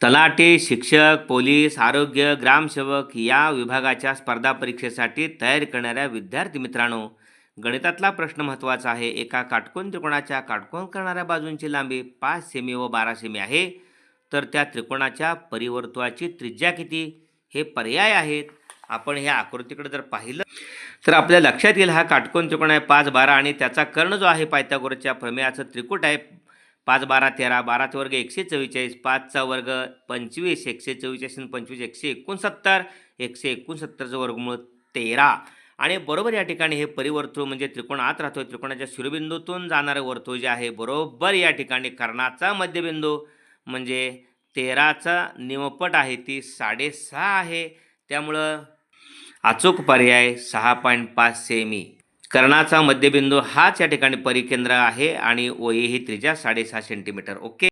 तलाठी, शिक्षक, पोलीस, आरोग्य, ग्रामसेवक या विभागाच्या स्पर्धा परीक्षेसाठी तयारी करणाऱ्या विद्यार्थी मित्रांनो, गणितातला प्रश्न महत्त्वाचा आहे. एका काटकोन त्रिकोणाच्या काटकोन करणाऱ्या बाजूंची लांबी 5 सेमी व 12 सेमी आहे. तर त्या त्रिकोणाच्या परिवर्तुळाची त्रिज्या किती? हे पर्याय आहेत. आपण ह्या आकृतीकडे जर पाहिलं तर आपल्या लक्षात येईल हा काटकोन त्रिकोण आहे 5, 12 आणि त्याचा कर्ण जो आहे पायथागोरसच्या प्रमेयाचं त्रिकूट आहे 5, 12, 13, 12चा वर्ग 144, 5चा वर्ग 25, 144 आणि 25, 169, 169चं वर्गमूळ 13. आणि बरोबर या ठिकाणी हे परिवर्तुळ म्हणजे त्रिकोण आत राहतोय, त्रिकोणाच्या शिरोबिंदूतून जाणारं वर्तुळ जे आहे बरोबर या ठिकाणी कर्णाचा मध्यबिंदू म्हणजे 13चा निमपट आहे ती 6.5 आहे. त्यामुळं अचूक पर्याय 6.5 सेमी. कर्णाचा मध्यबिंदू हाच या ठिकाणी परिकेंद्र आहे आणि OA ही त्रिज्या 6.5 सेंटीमीटर. ओके.